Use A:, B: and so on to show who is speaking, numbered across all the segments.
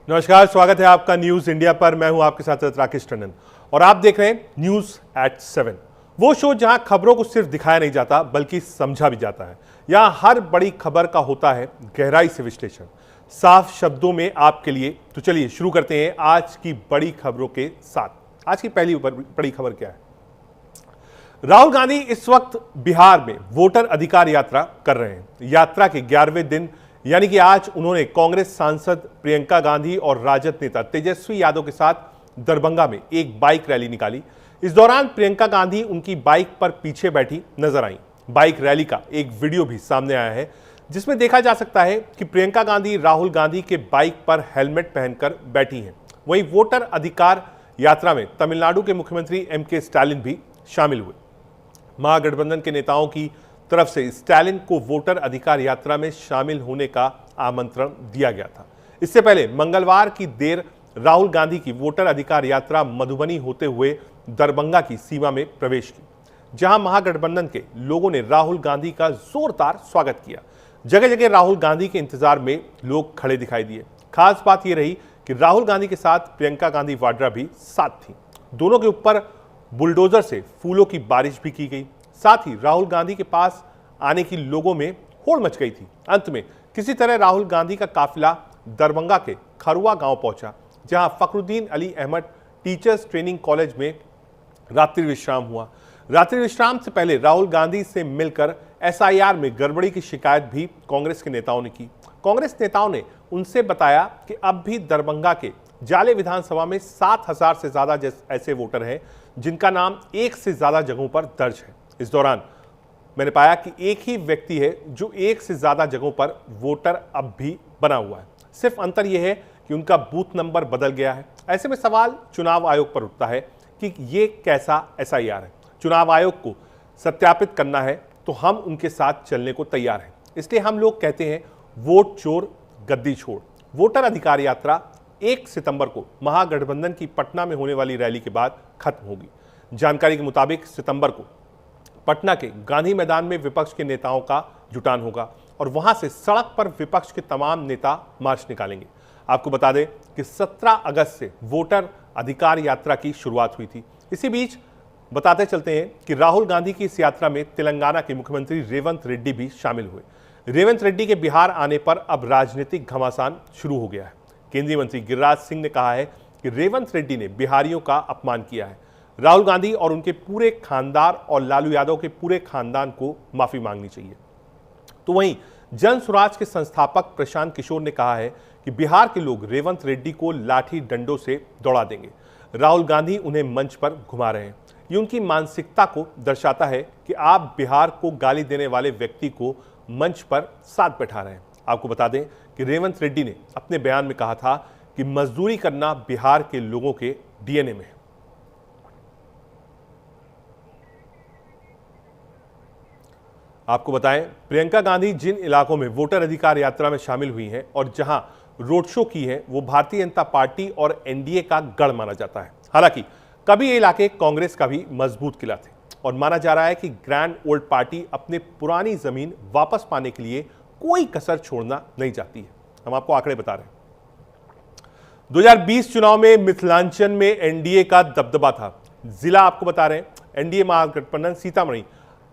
A: नमस्कार, स्वागत है आपका न्यूज इंडिया पर। मैं हूं आपके साथ राकेश टंडन और आप देख रहे हैं न्यूज एट 7, वो शो जहां खबरों को सिर्फ दिखाया नहीं जाता बल्कि समझा भी जाता है। यहां हर बड़ी खबर का होता है गहराई से विश्लेषण, साफ शब्दों में आपके लिए। तो चलिए शुरू करते हैं आज की बड़ी खबरों के साथ। आज की पहली बड़ी खबर क्या है? राहुल गांधी इस वक्त बिहार में वोटर अधिकार यात्रा कर रहे हैं। यात्रा के 11वें दिन यानी कि आज उन्होंने कांग्रेस सांसद प्रियंका गांधी और राजद नेता तेजस्वी यादव के साथ दरभंगा में एक बाइक रैली निकाली। इस दौरान प्रियंका गांधी उनकी बाइक पर पीछे बैठी नजर आई। बाइक रैली का एक वीडियो भी सामने आया है जिसमें देखा जा सकता है कि प्रियंका गांधी राहुल गांधी के बाइक पर हेलमेट पहनकर बैठी हैं। वहीं वोटर अधिकार यात्रा में तमिलनाडु के मुख्यमंत्री एम.के. स्टालिन भी शामिल हुए। महागठबंधन के नेताओं की तरफ से स्टालिन को वोटर अधिकार यात्रा में शामिल होने का आमंत्रण दिया गया था। इससे पहले मंगलवार की देर राहुल गांधी की वोटर अधिकार यात्रा मधुबनी होते हुए दरभंगा की सीमा में प्रवेश की, जहां महागठबंधन के लोगों ने राहुल गांधी का जोरदार स्वागत किया। जगह जगह राहुल गांधी के इंतजार में लोग खड़े दिखाई दिए। खास बात यह रही कि राहुल गांधी के साथ प्रियंका गांधी वाड्रा भी साथ थी। दोनों के ऊपर बुलडोजर से फूलों की बारिश भी की गई। साथ ही राहुल गांधी के पास आने की लोगों में होड़ मच गई थी। अंत में किसी तरह राहुल गांधी का काफिला दरभंगा के खरुआ गांव पहुंचा, जहां Fakhruddin Ali Ahmed teachers training college में रात्रि विश्राम हुआ। रात्रि विश्राम से पहले राहुल गांधी से मिलकर एसआईआर में गड़बड़ी की शिकायत भी कांग्रेस के नेताओं ने की। कांग्रेस नेताओं ने उनसे बताया कि अब भी दरभंगा के जाले विधानसभा में 7,000 से ज्यादा ऐसे वोटर हैं जिनका नाम एक से ज्यादा जगहों पर दर्ज है। इस दौरान मैंने पाया कि एक ही व्यक्ति है जो एक से ज्यादा जगहों पर वोटर अब भी बना हुआ है। सिर्फ अंतर यह है कि उनका बूथ नंबर बदल गया है। ऐसे में सवाल चुनाव आयोग पर उठता है कि ये कैसा एसआईआर है। चुनाव आयोग को सत्यापित करना है तो हम उनके साथ चलने को तैयार हैं। इसलिए हम लोग कहते हैं वोट चोर गद्दी छोड़। वोटर अधिकार यात्रा 1 सितंबर को महागठबंधन की पटना में होने वाली रैली के बाद खत्म होगी। जानकारी के मुताबिक सितंबर को पटना के गांधी मैदान में विपक्ष के नेताओं का जुटान होगा और वहां से सड़क पर विपक्ष के तमाम नेता मार्च निकालेंगे। आपको बता दें कि 17 अगस्त से वोटर अधिकार यात्रा की शुरुआत हुई थी। इसी बीच बताते चलते हैं कि राहुल गांधी की इस यात्रा में तेलंगाना के मुख्यमंत्री रेवंत रेड्डी भी शामिल हुए। रेवंत रेड्डी के बिहार आने पर अब राजनीतिक घमासान शुरू हो गया है। केंद्रीय मंत्री गिरिराज सिंह ने कहा है कि रेवंत रेड्डी ने बिहारियों का अपमान किया है। राहुल गांधी और उनके पूरे खानदान और लालू यादव के पूरे खानदान को माफी मांगनी चाहिए। तो वहीं जन स्वराज के संस्थापक प्रशांत किशोर ने कहा है कि बिहार के लोग रेवंत रेड्डी को लाठी डंडों से दौड़ा देंगे। राहुल गांधी उन्हें मंच पर घुमा रहे हैं। ये उनकी मानसिकता को दर्शाता है कि आप बिहार को गाली देने वाले व्यक्ति को मंच पर साथ बैठा रहे हैं। आपको बता दें कि रेवंत रेड्डी ने अपने बयान में कहा था कि मजदूरी करना बिहार के लोगों के डीएनए में है। आपको बताएं, प्रियंका गांधी जिन इलाकों में वोटर अधिकार यात्रा में शामिल हुई हैं और जहां रोड शो की है वो भारतीय जनता पार्टी और एनडीए का गढ़ माना जाता है। हालांकि कभी ये इलाके कांग्रेस का भी मजबूत किला थे और माना जा रहा है कि ग्रैंड ओल्ड पार्टी अपने पुरानी जमीन वापस पाने के लिए कोई कसर छोड़ना नहीं चाहती है। हम आपको आंकड़े बता रहे हैं। 2020 चुनाव में मिथिलांचल में एनडीए का दबदबा था। जिला आपको बता रहे हैं, एनडीए महागठबंधन सीतामढ़ी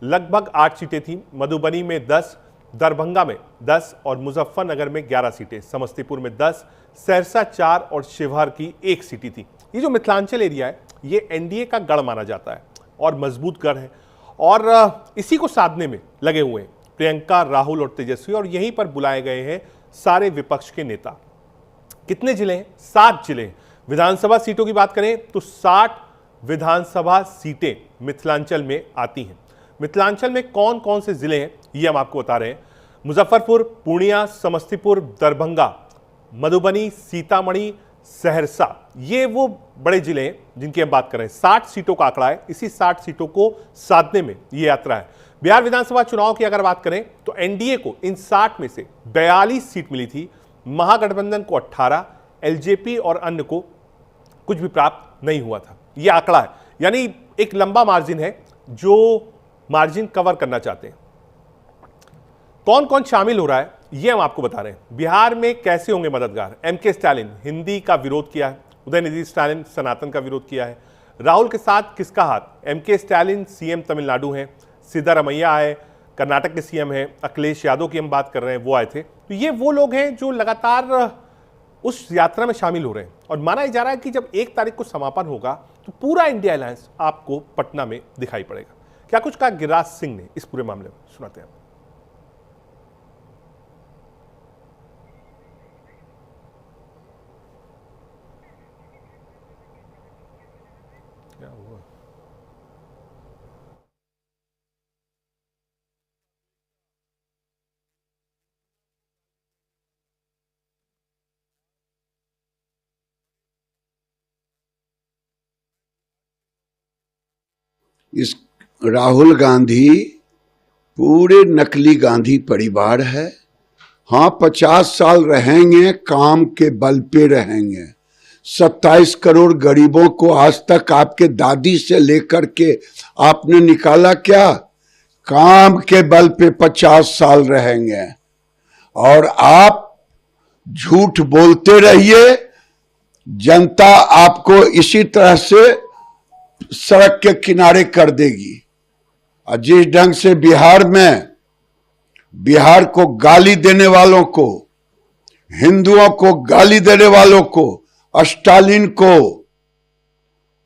A: लगभग 8 सीटें थी, मधुबनी में 10, दरभंगा में 10 और मुजफ्फरनगर में 11 सीटें, समस्तीपुर में 10, सहरसा 4 और शिवहर की 1 सीटें थी। ये जो मिथिलांचल एरिया है ये एनडीए का गढ़ माना जाता है और मजबूत गढ़ है और इसी को साधने में लगे हुए हैं प्रियंका, राहुल और तेजस्वी, और यहीं पर बुलाए गए हैं सारे विपक्ष के नेता। कितने जिले हैं? 7 जिले हैं। विधानसभा सीटों की बात करें तो 60 विधानसभा सीटें मिथिलांचल में आती हैं। मिथिलांचल में कौन कौन से जिले हैं ये हम आपको बता रहे हैं। मुजफ्फरपुर, पूर्णिया, समस्तीपुर, दरभंगा, मधुबनी, सीतामढ़ी, सहरसा, ये वो बड़े जिले हैं जिनकी हम बात कर रहे हैं। 60 सीटों का आंकड़ा है। इसी 60 सीटों को साधने में ये यात्रा है। बिहार विधानसभा चुनाव की अगर बात करें तो एनडीए को इन 60 में से 42 सीट मिली थी, महागठबंधन को 18, एलजेपी और अन्य को कुछ भी प्राप्त नहीं हुआ था। यह आंकड़ा है, यानी एक लंबा मार्जिन है जो मार्जिन कवर करना चाहते हैं। कौन कौन शामिल हो रहा है ये हम आपको बता रहे हैं बिहार में कैसे होंगे मददगार। एमके स्टालिन हिंदी का विरोध किया है, उदयनिधि स्टालिन सनातन का विरोध किया है। राहुल के साथ किसका हाथ? एमके स्टालिन सीएम तमिलनाडु हैं, सिद्धारमैया आए कर्नाटक के सीएम हैं, अखिलेश यादव की हम बात कर रहे हैं वो आए थे। तो ये वो लोग हैं जो लगातार उस यात्रा में शामिल हो रहे हैं और माना जा रहा है कि जब 1 तारीख को समापन होगा तो पूरा इंडिया अलायंस आपको पटना में दिखाई पड़ेगा। क्या कुछ कहा गिरिराज सिंह ने इस पूरे मामले में, सुनाते हैं। क्या हुआ?
B: इस राहुल गांधी पूरे नकली गांधी परिवार है। हाँ, 50 साल रहेंगे, काम के बल पे रहेंगे। 27 करोड़ गरीबों को आज तक आपके दादी से लेकर के आपने निकाला क्या? काम के बल पे 50 साल रहेंगे और आप झूठ बोलते रहिए। जनता आपको इसी तरह से सड़क के किनारे कर देगी। और जिस ढंग से बिहार को गाली देने वालों को, हिंदुओं को गाली देने वालों को, स्टालिन को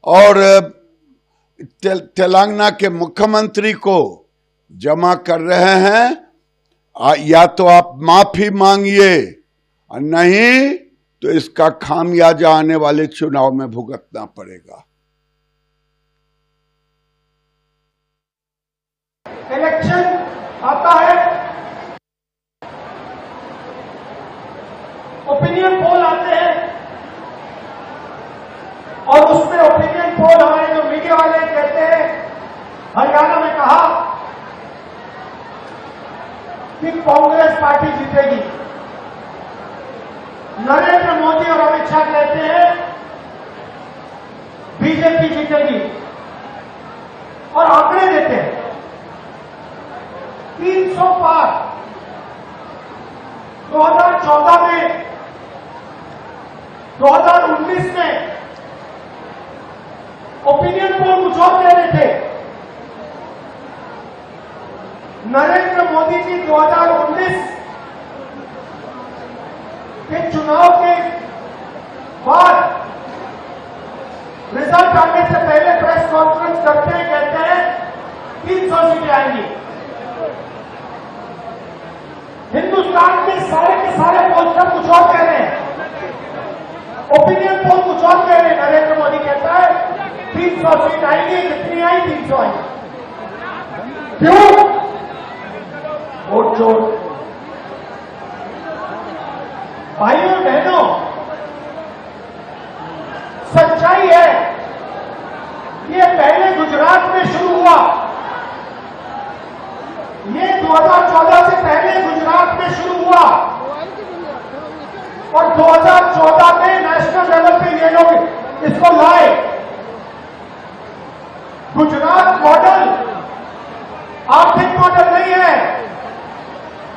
B: और तेलंगाना के मुख्यमंत्री को जमा कर रहे हैं, या तो आप माफी मांगिए और नहीं तो इसका खामियाजा आने वाले चुनाव में भुगतना पड़ेगा।
C: इलेक्शन आता है, ओपिनियन पोल आते हैं और उसमें ओपिनियन पोल हमारे जो मीडिया वाले कहते हैं, हरियाणा में कहा कि कांग्रेस पार्टी जीतेगी। नरेंद्र मोदी और अमित शाह कहते हैं बीजेपी जीतेगी और आंकड़े देते हैं 300 पार। 2014 में, 2019 में ओपिनियन पोल कुछ और कह रहे थे। नरेंद्र मोदी जी 2019 के चुनाव के बाद रिजल्ट आने से पहले प्रेस कॉन्फ्रेंस करते हैं, कहते हैं 300 सीटें आएंगी। हिंदुस्तान के सारे पोस्टर कुछ और कह रहे हैं, ओपिनियन पोल कुछ और कह रहे हैं। नरेंद्र मोदी कहता है 300 सीट आएंगी, कितनी आई? 300 आई। क्यों? वोट चोर। भाइयों बहनों, सच्चाई है ये पहले गुजरात में शुरू हुआ। ये 2014 से पहले गुजरात में शुरू हुआ और 2014 में नेशनल लेवल पे ये लोग इसको लाए। गुजरात मॉडल आर्थिक मॉडल नहीं है,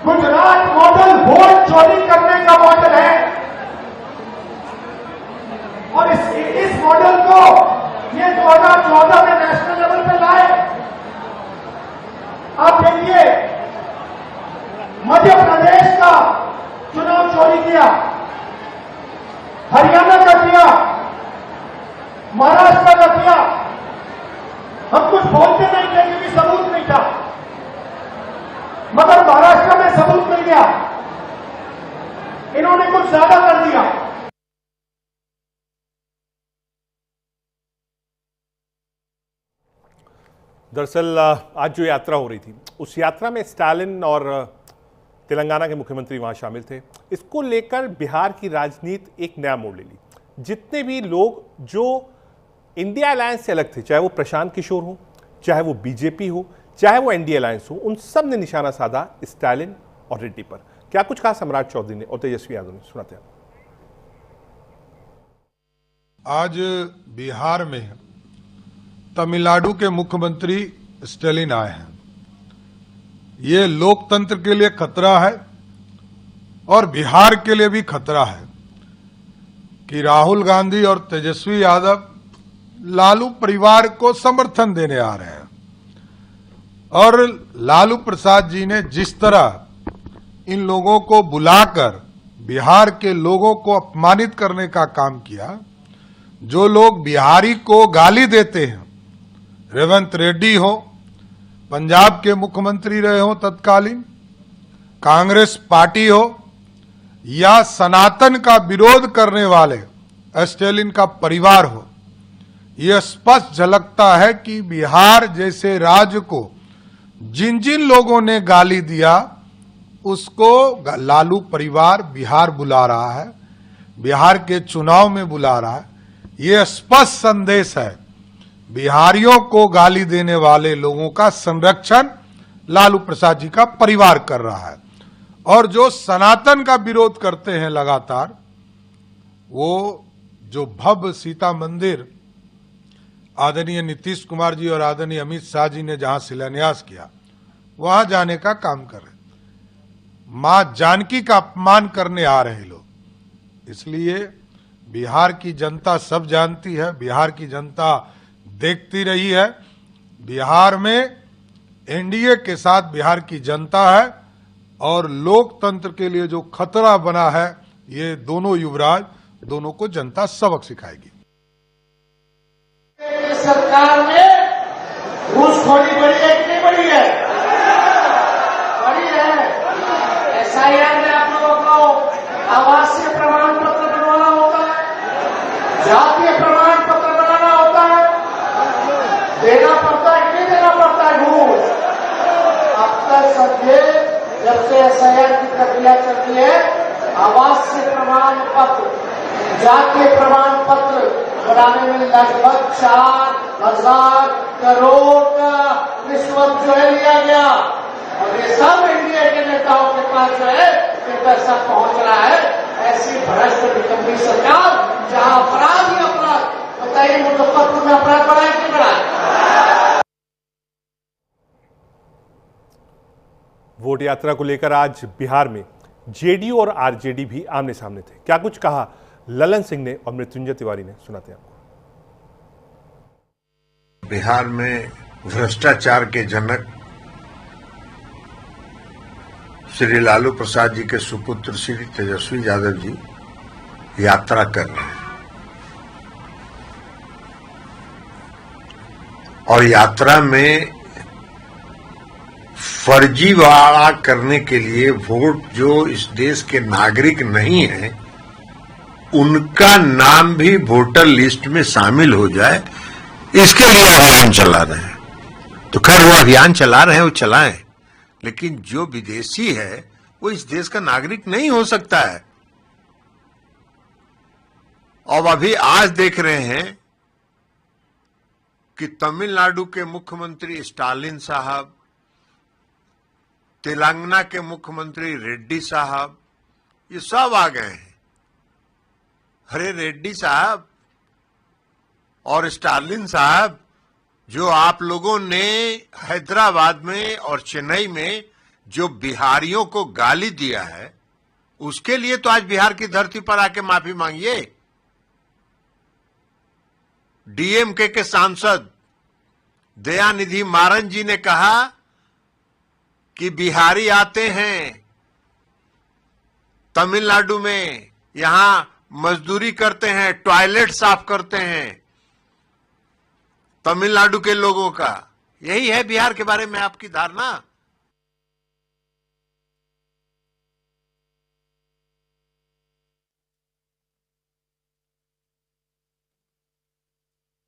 C: गुजरात मॉडल वोट चोरी करने का मॉडल है। और इस मॉडल को ये 2014 में नेशनल लेवल पे लाए। आप देखिए, मध्य प्रदेश का चुनाव चोरी किया, हरियाणा का किया, महाराष्ट्र का किया। हम कुछ बोलते नहीं थे क्योंकि सबूत नहीं था, मगर महाराष्ट्र में सबूत मिल गया। इन्होंने कुछ ज्यादा कर दिया।
A: दरअसल आज जो यात्रा हो रही थी उस यात्रा में स्टालिन और तेलंगाना के मुख्यमंत्री वहां शामिल थे। इसको लेकर बिहार की राजनीति एक नया मोड़ ले ली। जितने भी लोग जो इंडिया अलायंस से अलग थे, चाहे वो प्रशांत किशोर हो, चाहे वो बीजेपी हो, चाहे वो एनडीए अलायंस हो, उन सब ने निशाना साधा स्टालिन और रेड्डी पर। क्या कुछ कहा सम्राट चौधरी ने और तेजस्वी यादव ने, सुनाते हैं।
D: आज बिहार में तमिलनाडु के मुख्यमंत्री स्टालिन आए हैं। ये लोकतंत्र के लिए खतरा है और बिहार के लिए भी खतरा है कि राहुल गांधी और तेजस्वी यादव लालू परिवार को समर्थन देने आ रहे हैं। और लालू प्रसाद जी ने जिस तरह इन लोगों को बुलाकर बिहार के लोगों को अपमानित करने का काम किया, जो लोग बिहारी को गाली देते हैं, रेवंत रेड्डी हो, पंजाब के मुख्यमंत्री रहे हो तत्कालीन, कांग्रेस पार्टी हो, या सनातन का विरोध करने वाले स्टालिन का परिवार हो, यह स्पष्ट झलकता है कि बिहार जैसे राज्य को जिन जिन लोगों ने गाली दिया उसको लालू परिवार बिहार बुला रहा है, बिहार के चुनाव में बुला रहा है। यह स्पष्ट संदेश है, बिहारियों को गाली देने वाले लोगों का संरक्षण लालू प्रसाद जी का परिवार कर रहा है। और जो सनातन का विरोध करते हैं लगातार, वो जो भव्य सीता मंदिर आदरणीय नीतीश कुमार जी और आदरणीय अमित शाह जी ने जहां शिलान्यास किया, वहां जाने का काम कर रहे, मां जानकी का अपमान करने आ रहे लोग। इसलिए बिहार की जनता सब जानती है, बिहार की जनता देखती रही है। बिहार में एनडीए के साथ बिहार की जनता है और लोकतंत्र के लिए जो खतरा बना है, ये दोनों युवराज, दोनों को जनता सबक सिखाएगी।
C: सरकार में घूसखोरी बढ़ी है कि नहीं बढ़ी है? बढ़ी है। एसआईआर में आप लोगों को आवासीय प्रमाण पत्र बनवाना होता है, जातीय प्रमाण पत्र बनाना होता है, देना पड़ता है कि नहीं देना पड़ता है घूस? अब तक समझे, जब से एसआईआर की प्रक्रिया चलती है, आवासीय प्रमाण पत्र, जातीय प्रमाण पत्र बनाने में लगभग 4,000 करोड़ का रिश्वत जो है लिया गया। और ये सब एनडीए के नेताओं के पास जो है ये पैसा पहुंच रहा है। ऐसी भ्रष्ट निकम्मी सरकार, जहां अपराध ही अपराध, बताइए मुजफ्फरपुर में अपराध बढ़ा है कि बढ़ा है?
A: वोट यात्रा को लेकर आज बिहार में जेडीयू और आरजेडी भी आमने सामने थे। क्या कुछ कहा ललन सिंह ने और मृत्युंजय तिवारी ने, सुनाते हैं आपको।
E: बिहार में भ्रष्टाचार के जनक श्री लालू प्रसाद जी के सुपुत्र श्री तेजस्वी यादव जी यात्रा कर रहे हैं और यात्रा में फर्जीवाड़ा करने के लिए वोट जो इस देश के नागरिक नहीं है उनका नाम भी वोटर लिस्ट में शामिल हो जाए, इसके लिए अभियान चला रहे हैं। तो खैर वो अभियान चला रहे हैं, वो चलाएं, लेकिन जो विदेशी है वो इस देश का नागरिक नहीं हो सकता है। और अभी आज देख रहे हैं कि तमिलनाडु के मुख्यमंत्री स्टालिन साहब, तेलंगाना के मुख्यमंत्री रेड्डी साहब, ये सब आ गए हैं। अरे रेड्डी साहब और स्टालिन साहब, जो आप लोगों ने हैदराबाद में और चेन्नई में जो बिहारियों को गाली दिया है, उसके लिए तो आज बिहार की धरती पर आके माफी मांगिए। डीएमके के सांसद दयानिधि मारन जी ने कहा कि बिहारी आते हैं तमिलनाडु में, यहां मजदूरी करते हैं, टॉयलेट साफ करते हैं तमिलनाडु के लोगों का। यही है बिहार के बारे में आपकी धारणा।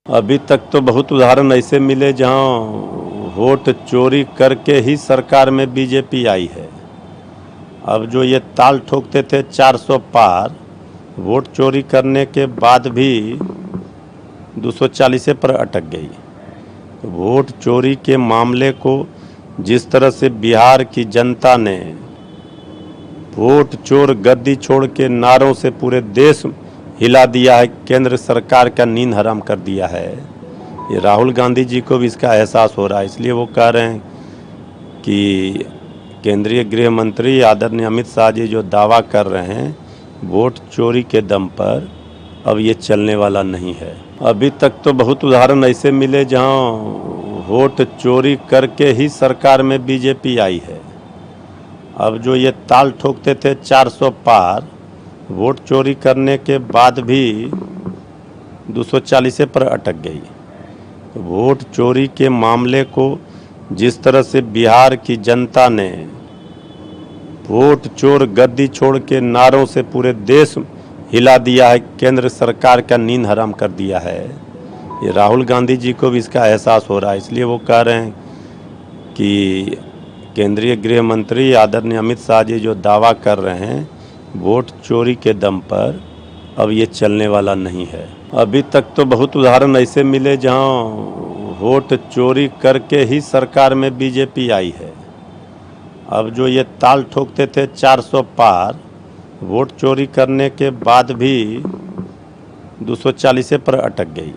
F: अभी तक तो बहुत उदाहरण ऐसे मिले जहां वोट चोरी करके ही सरकार में बीजेपी आई है। अब जो ये ताल ठोकते थे 400 पार, वोट चोरी करने के बाद भी 240 पर अटक गई। तो वोट चोरी के मामले को जिस तरह से बिहार की जनता ने वोट चोर गद्दी छोड़ के नारों से पूरे देश हिला दिया है, केंद्र सरकार का नींद हराम कर दिया है, ये राहुल गांधी जी को भी इसका एहसास हो रहा है। इसलिए वो कह रहे हैं कि केंद्रीय गृह मंत्री आदरणीय अमित शाह जी जो दावा कर रहे हैं वोट चोरी के दम पर, अब ये चलने वाला नहीं है। अभी तक तो बहुत उदाहरण ऐसे मिले जहां वोट चोरी करके ही सरकार में बीजेपी आई है। अब जो ये ताल ठोकते थे 400 पार, वोट चोरी करने के बाद भी 240 पर अटक गई। तो वोट चोरी के मामले को जिस तरह से बिहार की जनता ने वोट चोर गद्दी छोड़ के नारों से पूरे देश हिला दिया है, केंद्र सरकार का नींद हराम कर दिया है, ये राहुल गांधी जी को भी इसका एहसास हो रहा है। इसलिए वो कह रहे हैं कि केंद्रीय गृह मंत्री आदरणीय अमित शाह जी जो दावा कर रहे हैं वोट चोरी के दम पर, अब ये चलने वाला नहीं है। अभी तक तो बहुत उदाहरण ऐसे मिले जहां वोट चोरी करके ही सरकार में बीजेपी आई है। अब जो ये ताल ठोकते थे 400 पार, वोट चोरी करने के बाद भी 240 पर अटक गई।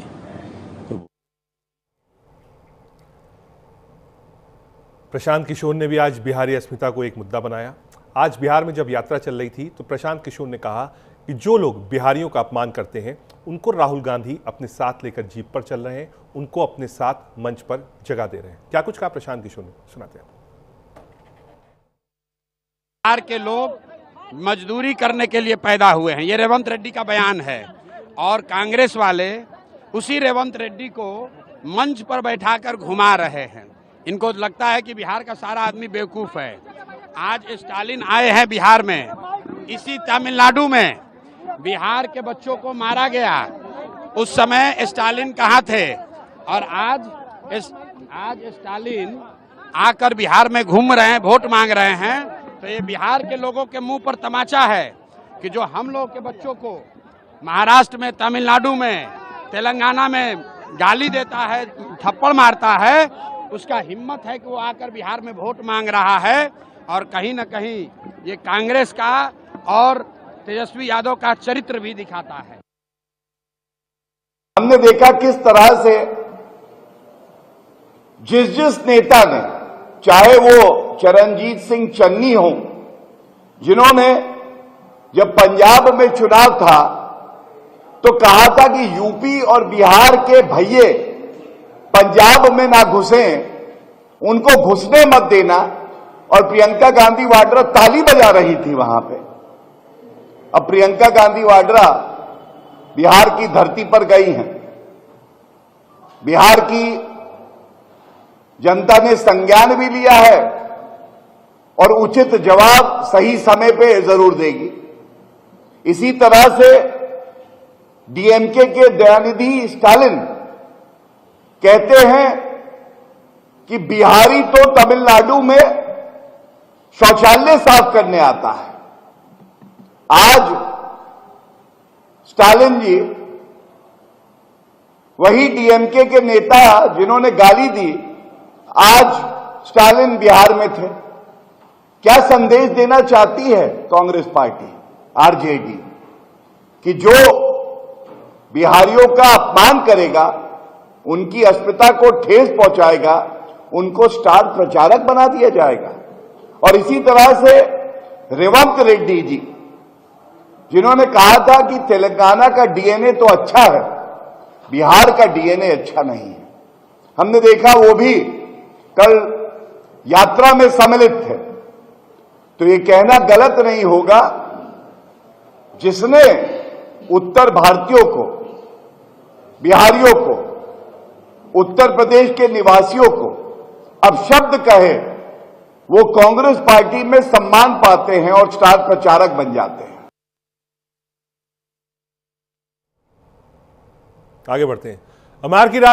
A: प्रशांत किशोर ने भी आज बिहारी अस्मिता को एक मुद्दा बनाया। आज बिहार में जब यात्रा चल रही थी तो प्रशांत किशोर ने कहा कि जो लोग बिहारियों का अपमान करते हैं उनको राहुल गांधी अपने साथ लेकर जीप पर चल रहे हैं, उनको अपने साथ मंच पर जगह दे रहे हैं। क्या कुछ कहा प्रशांत किशोर ने, सुनाते हैं।
G: बिहार के लोग मजदूरी करने के लिए पैदा हुए हैं, ये रेवंत रेड्डी का बयान है। और कांग्रेस वाले उसी रेवंत रेड्डी को मंच पर बैठाकर घुमा रहे हैं। इनको लगता है कि बिहार का सारा आदमी बेवकूफ है। आज स्टालिन आए हैं बिहार में, इसी तमिलनाडु में बिहार के बच्चों को मारा गया, उस समय स्टालिन कहाँ थे? और आज स्टालिन आकर बिहार में घूम रहे हैं, वोट मांग रहे हैं। तो ये बिहार के लोगों के मुंह पर तमाचा है कि जो हम लोग के बच्चों को महाराष्ट्र में, तमिलनाडु में, तेलंगाना में गाली देता है, थप्पड़ मारता है, उसका हिम्मत है कि वो आकर बिहार में वोट मांग रहा है। और कहीं न कहीं ये कांग्रेस का और तेजस्वी यादव का चरित्र भी दिखाता है।
C: हमने देखा किस तरह से जिस नेता ने, चाहे वो चरणजीत सिंह चन्नी हो, जिन्होंने जब पंजाब में चुनाव था तो कहा था कि यूपी और बिहार के भैये पंजाब में ना घुसें, उनको घुसने मत देना, और प्रियंका गांधी वाड्रा ताली बजा रही थी वहां पे। अब प्रियंका गांधी वाड्रा बिहार की धरती पर गई हैं, बिहार की जनता ने संज्ञान भी लिया है और उचित जवाब सही समय पे जरूर देगी। इसी तरह से डीएमके के दयानिधि स्टालिन कहते हैं कि बिहारी तो तमिलनाडु में शौचालय साफ करने आता है। आज स्टालिन जी, वही डीएमके के नेता जिन्होंने गाली दी, आज स्टालिन बिहार में थे। क्या संदेश देना चाहती है कांग्रेस पार्टी, आरजेडी, कि जो बिहारियों का अपमान करेगा, उनकी अस्मिता को ठेस पहुंचाएगा, उनको स्टार प्रचारक बना दिया जाएगा। और इसी तरह से रेवंत रेड्डी जी, जिन्होंने कहा था कि तेलंगाना का डीएनए तो अच्छा है, बिहार का डीएनए अच्छा नहीं है। हमने देखा वो भी कल यात्रा में सम्मिलित थे। तो ये कहना गलत नहीं होगा, जिसने उत्तर भारतीयों को, बिहारियों को, उत्तर प्रदेश के निवासियों को अब शब्द कहे, वो कांग्रेस पार्टी में सम्मान पाते हैं और स्टार प्रचारक बन जाते हैं।
A: आगे बढ़ते हैं। अमार की रात